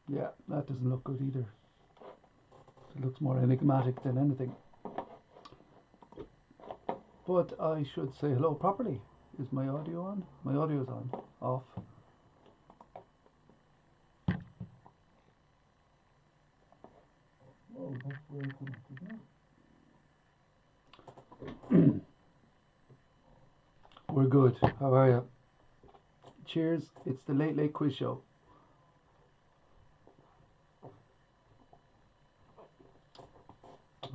Yeah, that doesn't look good either. It looks more enigmatic than anything. But I should say hello properly. Is my audio on? My audio's on. Off. Oh, that's where it connected now. We're good. How are you? Cheers. It's the Late Late Quiz Show.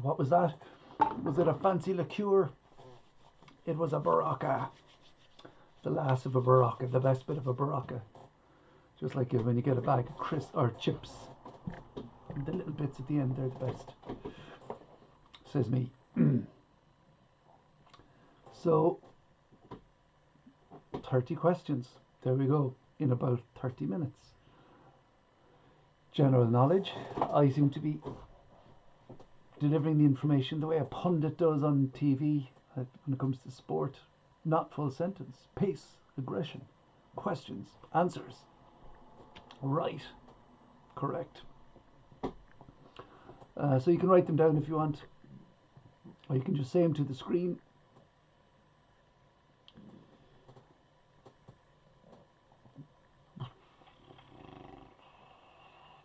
What was that? Was it a fancy liqueur? It was a Barocca. The last of a Barocca. The best bit of a Barocca. Just like when you get a bag of crisps or chips. The little bits at the end, they're the best. Says me. So, 30 questions. There we go. In about 30 minutes. General knowledge. I seem to be delivering the information the way a pundit does on TV when it comes to sport. Not full sentence. Pace. Aggression. Questions. Answers. Right. Correct. So you can write them down if you want. Or you can just say them to the screen.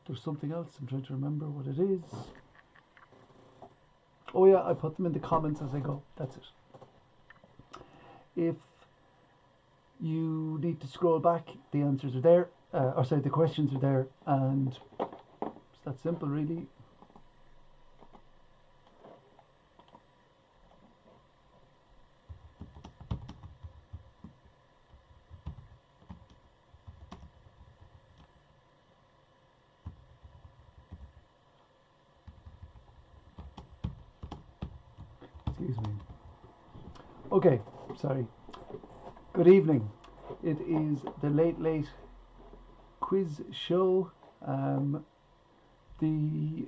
There's something else. I'm trying to remember what it is. Oh yeah, I put them in the comments as I go. That's it. If you need to scroll back, the answers are there. The questions are there, and it's that simple, really. Excuse me. Okay, sorry. Good evening. It is the Late Late Quiz Show. The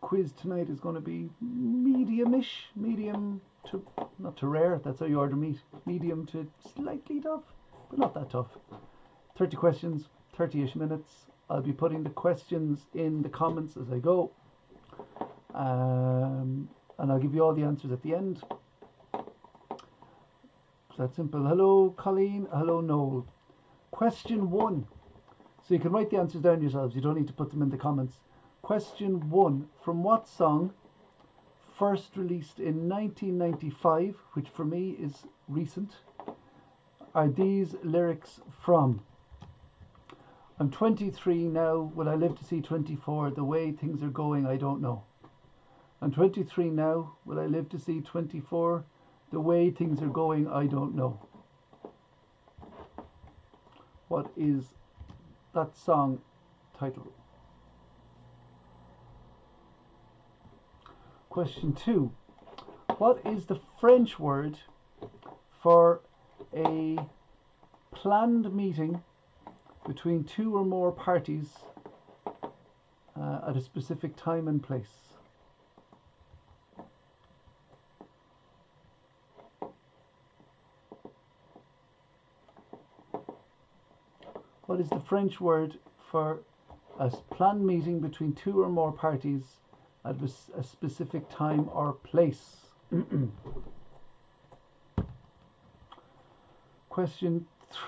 quiz tonight is going to be medium-ish, medium to, not to rare, that's how you order meat, medium to slightly tough, but not that tough. 30 questions, 30-ish minutes. I'll be putting the questions in the comments as I go, and I'll give you all the answers at the end. It's that simple. Hello Colleen, hello Noel. Question 1. So you can write the answers down yourselves, you don't need to put them in the comments. Question 1. From what song, first released in 1995, which for me is recent, are these lyrics from? I'm 23 now, will I live to see 24? The way things are going, I don't know. I'm 23 now, will I live to see 24? The way things are going, I don't know. What is that song title? Question 2. What is the French word for a planned meeting between two or more parties at a specific time and place? What is the French word for a planned meeting between two or more parties at a specific time or place? Question 3.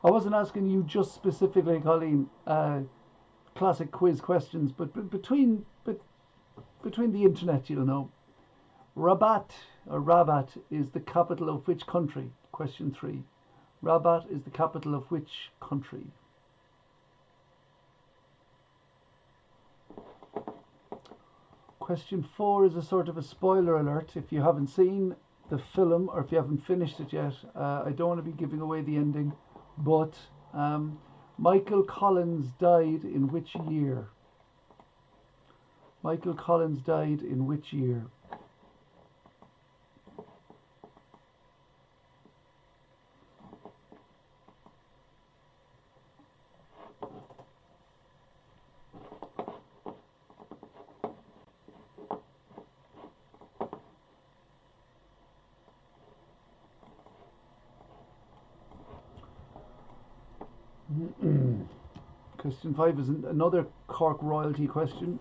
I wasn't asking you just specifically, Colleen, classic quiz questions, but between the internet, you'll know. Rabat is the capital of which country? Question 3. Rabat is the capital of which country? Question 4 is a sort of a spoiler alert. If you haven't seen the film or if you haven't finished it yet, I don't want to be giving away the ending, but Michael Collins died in which year? Michael Collins died in which year? Question 5 is another Cork royalty question.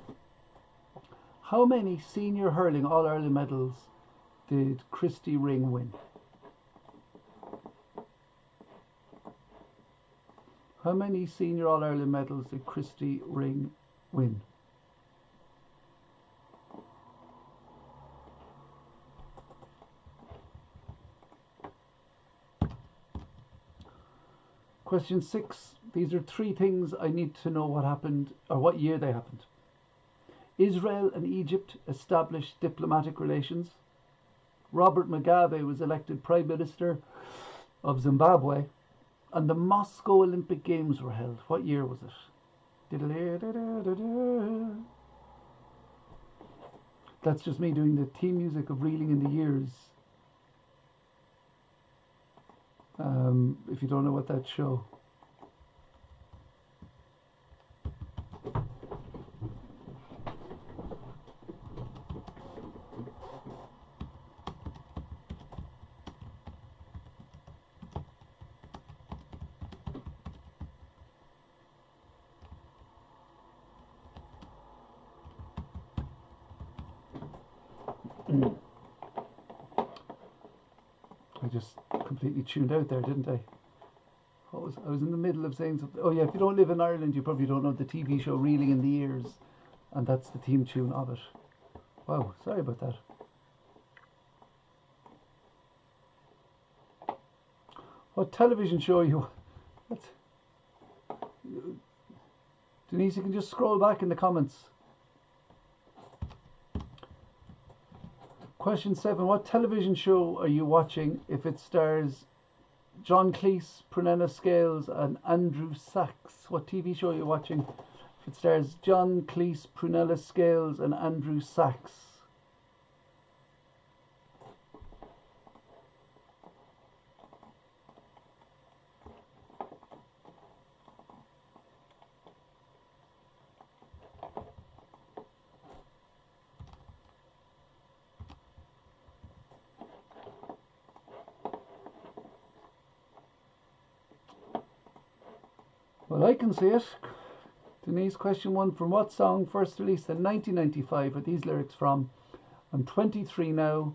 How many senior hurling All-Ireland medals did Christy Ring win? How many senior All-Ireland medals did Christy Ring win? Question 6. These are 3 things I need to know what happened or what year they happened. Israel and Egypt established diplomatic relations. Robert Mugabe was elected Prime Minister of Zimbabwe. And the Moscow Olympic Games were held. What year was it? That's just me doing the theme music of Reeling in the Years. If you don't know what that show. I just completely tuned out there, didn't I? I was in the middle of saying something. Oh yeah, if you don't live in Ireland, you probably don't know the TV show Reeling in the Years, and that's the theme tune of it. Wow, sorry about that. What television show are you? What? Denise, you can just scroll back in the comments. Question 7. What television show are you watching if it stars John Cleese, Prunella Scales and Andrew Sachs? What TV show are you watching if it stars John Cleese, Prunella Scales and Andrew Sachs? Well, I can see it. Denise, question 1. From what song first released in 1995 are these lyrics from? I'm 23 now.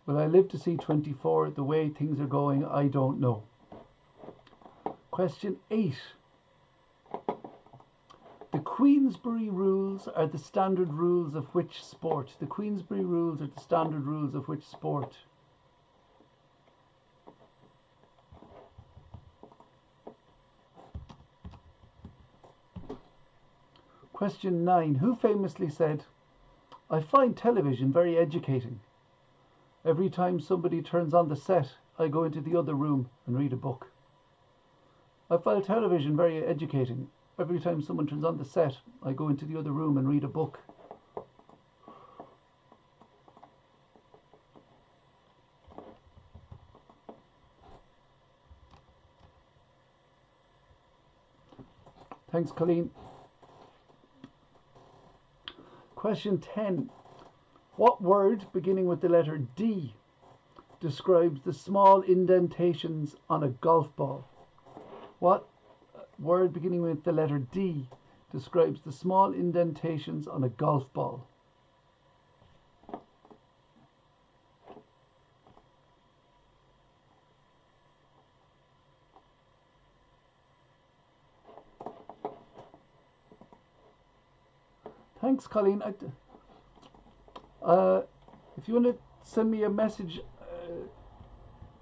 Will I live to see 24? The way things are going, I don't know. Question 8. The Queensberry rules are the standard rules of which sport? The Queensberry rules are the standard rules of which sport? Question 9. Who famously said, I find television very educating. Every time somebody turns on the set, I go into the other room and read a book. I find television very educating. Every time someone turns on the set, I go into the other room and read a book. Thanks, Colleen. Question 10. What word beginning with the letter D describes the small indentations on a golf ball? What word beginning with the letter D describes the small indentations on a golf ball? Thanks, Colleen. If you want to send me a message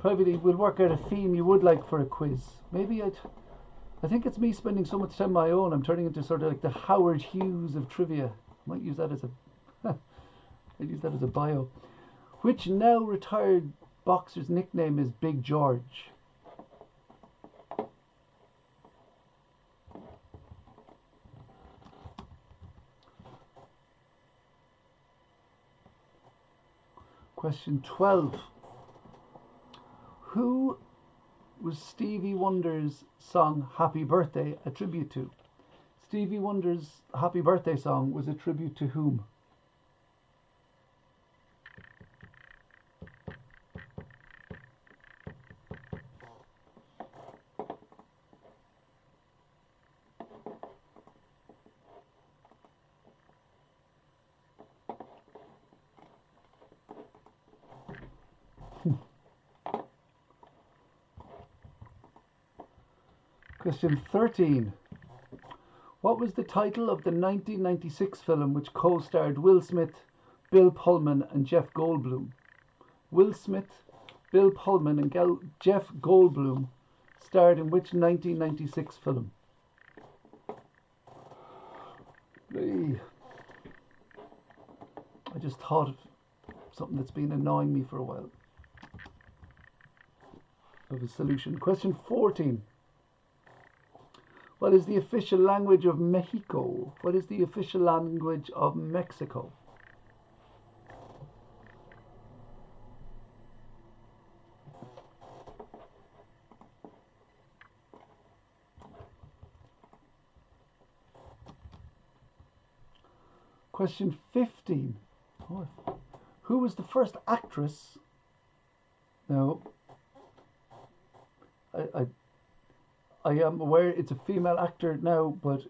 privately, we'll work out a theme you would like for a quiz. Maybe I think it's me spending so much time on my own. I'm turning into sort of like the Howard Hughes of trivia. I might use that as a I'd use that as a bio. Which now retired boxer's nickname is Big George? Question 12. Who was Stevie Wonder's song Happy Birthday a tribute to? Stevie Wonder's Happy Birthday song was a tribute to whom? Question 13. What was the title of the 1996 film which co-starred Will Smith, Bill Pullman and Jeff Goldblum? Will Smith, Bill Pullman and Jeff Goldblum starred in which 1996 film? I just thought of something that's been annoying me for a while. Of a solution. Question 14. What is the official language of Mexico? What is the official language of Mexico? Question 15. Who was the first actress? Now, I am aware it's a female actor now, but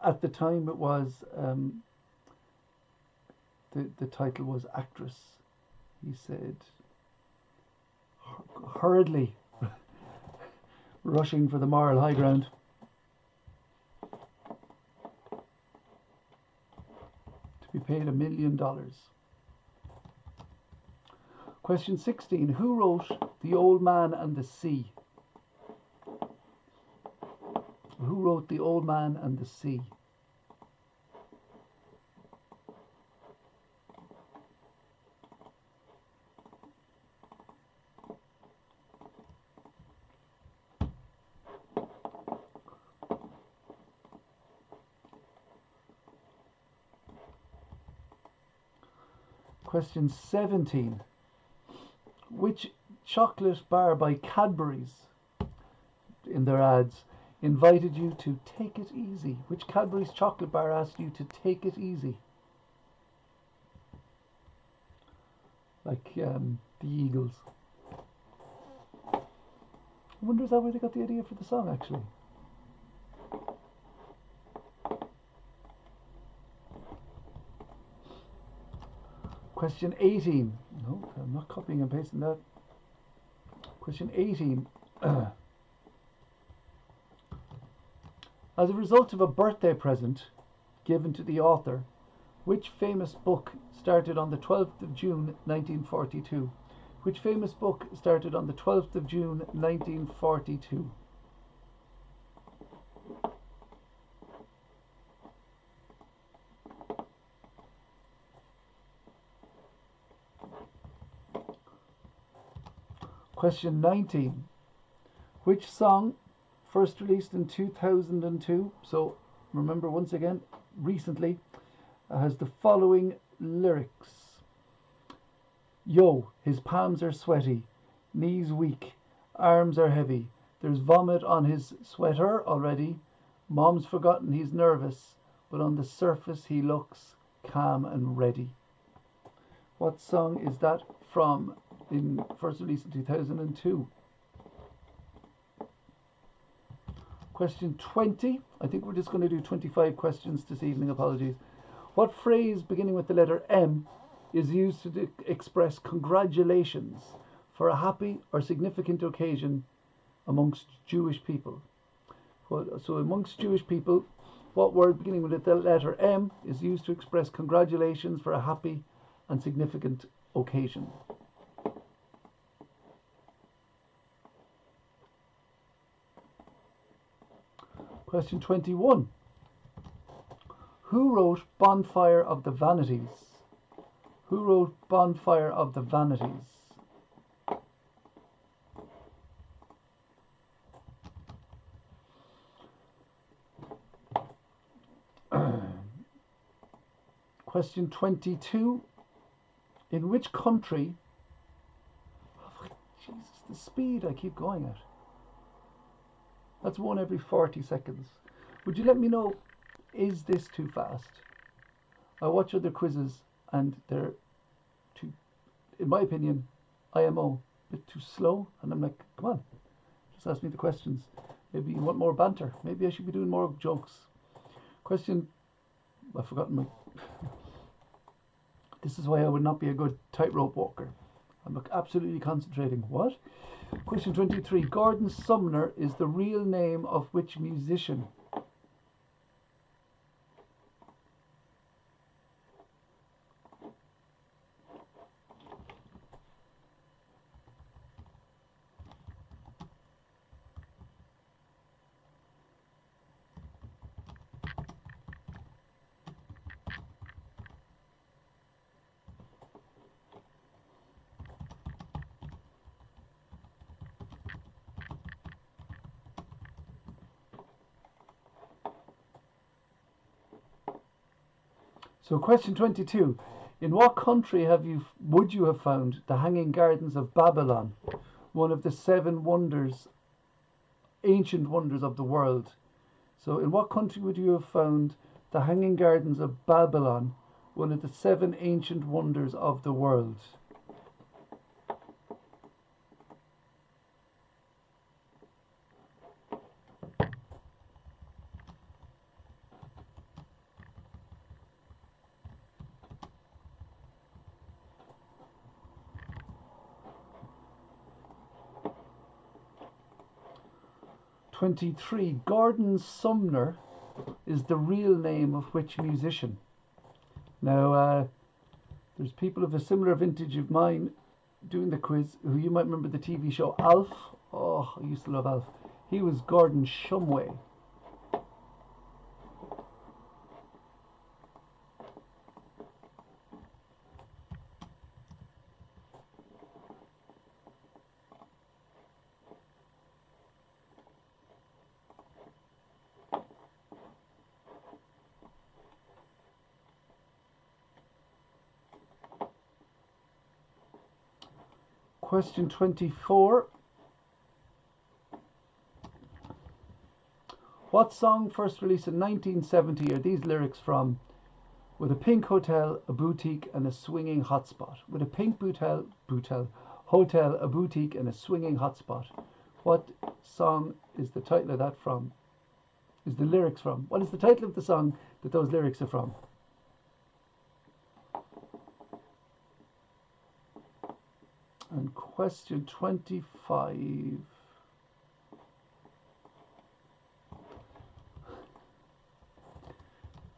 at the time it was the title was actress. He said hurriedly rushing for the moral high ground. To be paid $1 million. Question 16. Who wrote The Old Man and the Sea? Who wrote The Old Man and the Sea? Question 17. Which chocolate bar by Cadbury's in their ads invited you to take it easy? Which Cadbury's chocolate bar asked you to take it easy? Like the Eagles. I wonder is that where they got the idea for the song actually? Question 18. No, I'm not copying and pasting that. Question 18. As a result of a birthday present given to the author, which famous book started on the 12th of June 1942? Which famous book started on the 12th of June 1942? Question 19. Which song, first released in 2002, so remember once again, recently, has the following lyrics. Yo, his palms are sweaty, knees weak, arms are heavy. There's vomit on his sweater already. Mom's forgotten he's nervous, but on the surface he looks calm and ready. What song is that from? In first release in 2002. Question 20. I think we're just going to do 25 questions this evening. Apologies. What phrase beginning with the letter M is used to express congratulations for a happy or significant occasion amongst Jewish people? So amongst Jewish people, what word beginning with the letter M is used to express congratulations for a happy and significant occasion? Question 21. Who wrote Bonfire of the Vanities? Who wrote Bonfire of the Vanities? Question 22. In which country... Oh, Jesus, the speed I keep going at. That's one every 40 seconds. Would you let me know, is this too fast? I watch other quizzes and they're too, in my opinion, IMO, a bit too slow. And I'm like, come on, just ask me the questions. Maybe you want more banter. Maybe I should be doing more jokes. Question, I've forgotten my... This is why I would not be a good tightrope walker. I'm absolutely concentrating. What? Question 23. Gordon Sumner is the real name of which musician? So question 22. In what country would you have found the Hanging Gardens of Babylon, one of the ancient wonders of the world? So in what country would you have found the Hanging Gardens of Babylon, one of the 7 ancient wonders of the world? 23. Gordon Sumner is the real name of which musician? Now, there's people of a similar vintage of mine doing the quiz who you might remember the TV show Alf. Oh, I used to love Alf. He was Gordon Shumway. Question 24. What song first released in 1970 are these lyrics from? With a pink hotel, a boutique, and a swinging hotspot. With a pink hotel, a boutique, and a swinging hotspot. What song is the title of that from? Is the lyrics from? What is the title of the song that those lyrics are from? And question 25.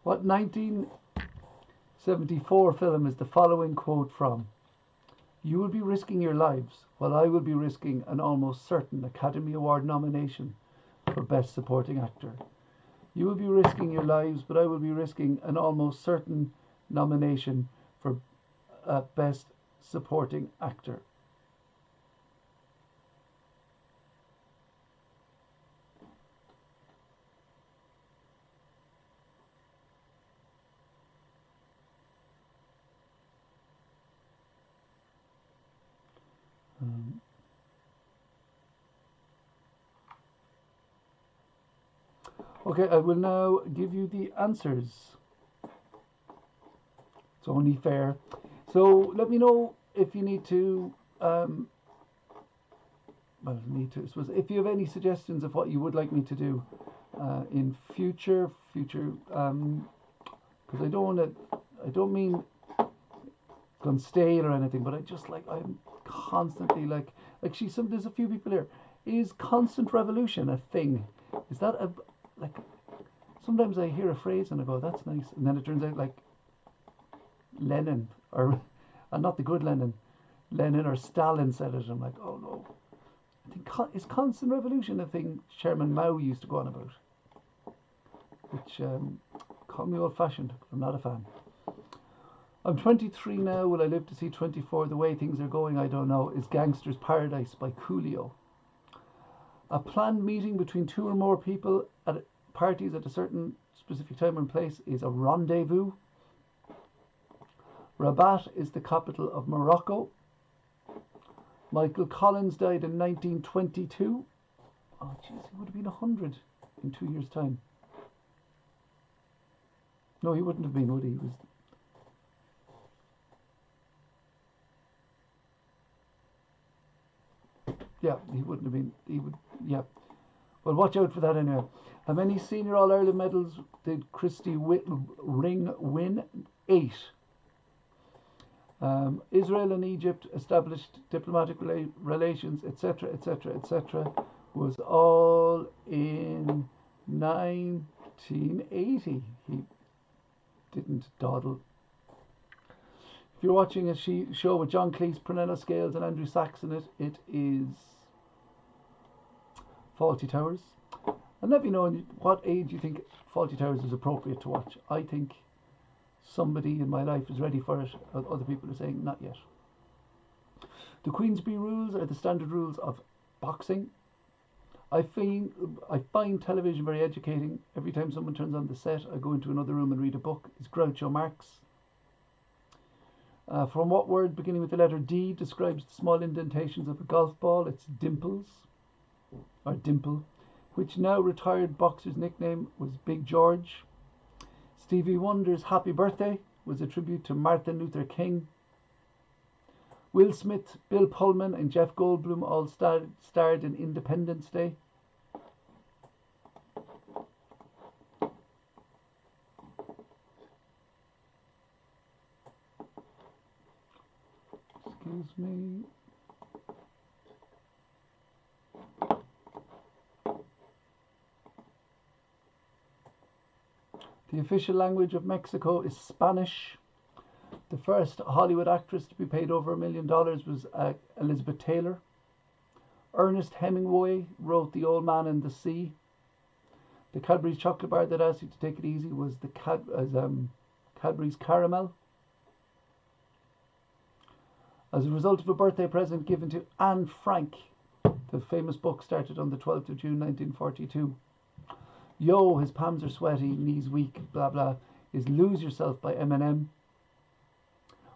What 1974 film is the following quote from? You will be risking your lives, while I will be risking an almost certain Academy Award nomination for Best Supporting Actor. You will be risking your lives, but I will be risking an almost certain nomination for Best Supporting Actor. Okay, I will now give you the answers. It's only fair. So let me know if you need to, if you have any suggestions of what you would like me to do in future, because I don't mean gone stale or anything, but I'm constantly there's a few people here. Is constant revolution a thing? Is that sometimes I hear a phrase and I go, that's nice, and then it turns out like Lenin or and not the good Lenin or Stalin said it. I'm like, oh no. I think is constant revolution a thing Chairman Mao used to go on about, which call me old-fashioned, but I'm not a fan. I'm 23 now. Will I live to see 24? The way things are going, I don't know. Is Gangster's Paradise by Coolio. A planned meeting between 2 or more people at parties at a certain specific time and place is a rendezvous. Rabat is the capital of Morocco. Michael Collins died in 1922. Oh, jeez, he would have been 100 in 2 years' time. No, he wouldn't have been, would he? He was... Yeah, he wouldn't have been. He would. Yeah. Well, watch out for that anyway. How many senior All-Ireland medals did Christy Ring win? 8. Israel and Egypt established diplomatic relations, etc., etc., etc., was all in 1980. He didn't dawdle. If you're watching a show with John Cleese, Prunella Scales, and Andrew Sachs in it, it is Fawlty Towers. And let me know what age you think Fawlty Towers is appropriate to watch. I think somebody in my life is ready for it. Other people are saying not yet. The Queensberry rules are the standard rules of boxing. I find television very educating. Every time someone turns on the set, I go into another room and read a book. It's Groucho Marx. From what word beginning with the letter D describes the small indentations of a golf ball? It's dimples, or dimple. Which now retired boxer's nickname was Big George. Stevie Wonder's Happy Birthday was a tribute to Martin Luther King. Will Smith, Bill Pullman, and Jeff Goldblum all starred in Independence Day. Excuse me. The official language of Mexico is Spanish. The first Hollywood actress to be paid over $1 million was Elizabeth Taylor. Ernest Hemingway wrote The Old Man and the Sea. The Cadbury's chocolate bar that asked you to take it easy was the Cadbury's Caramel. As a result of a birthday present given to Anne Frank, the famous book started on the 12th of June 1942. Yo, his palms are sweaty, knees weak, blah blah, is Lose Yourself by Eminem.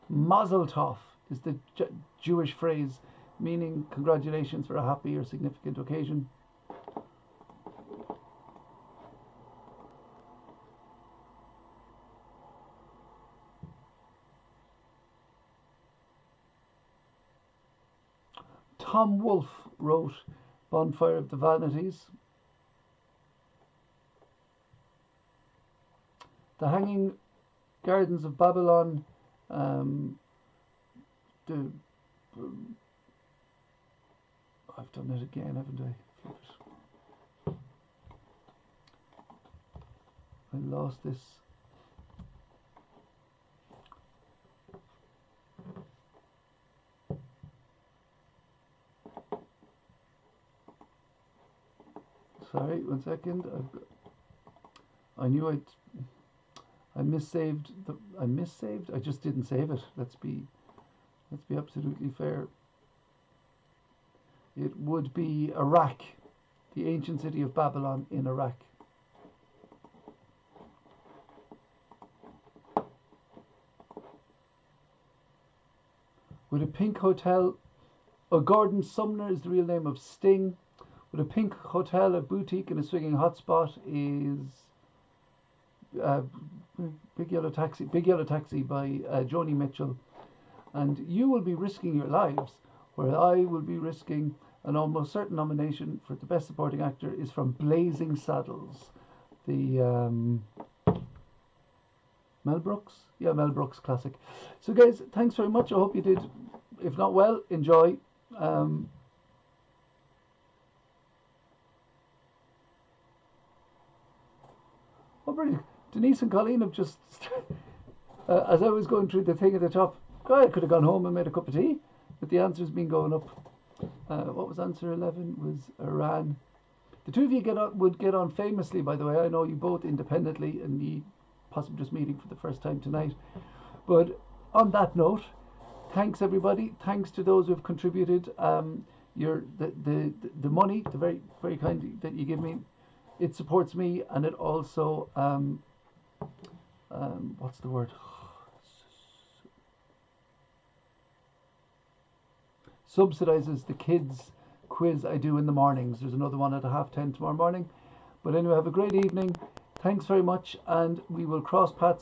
Mazel tov is the Jewish phrase meaning congratulations for a happy or significant occasion. Tom Wolfe wrote Bonfire of the Vanities. The Hanging Gardens of Babylon. I've done it again, haven't I? I lost this. Sorry, 1 second. I knew I missaved. I just didn't save it. Let's be absolutely fair. It would be Iraq, the ancient city of Babylon in Iraq. With a pink hotel, Gordon Sumner is the real name of Sting. With a pink hotel, a boutique, and a swinging hotspot is Big Yellow Taxi by Joni Mitchell. And you will be risking your lives, where I will be risking an almost certain nomination for the best supporting actor is from Blazing Saddles, the Mel Brooks, Mel Brooks classic. So guys, thanks very much. I hope you did, if not well, enjoy. Brilliant. Denise and Colleen have just, as I was going through the thing at the top, I could have gone home and made a cup of tea, but the answer's been going up. What was answer 11? Was Iran. The two of you would get on famously, by the way. I know you both independently, and you possibly just meeting for the first time tonight. But on that note, thanks everybody. Thanks to those who have contributed. The money, the very very kindly that you give me. It supports me, and it also what's the word? Subsidizes the kids' quiz I do in the mornings. There's another one at 10:30 tomorrow morning. But anyway, have a great evening. Thanks very much, and we will cross paths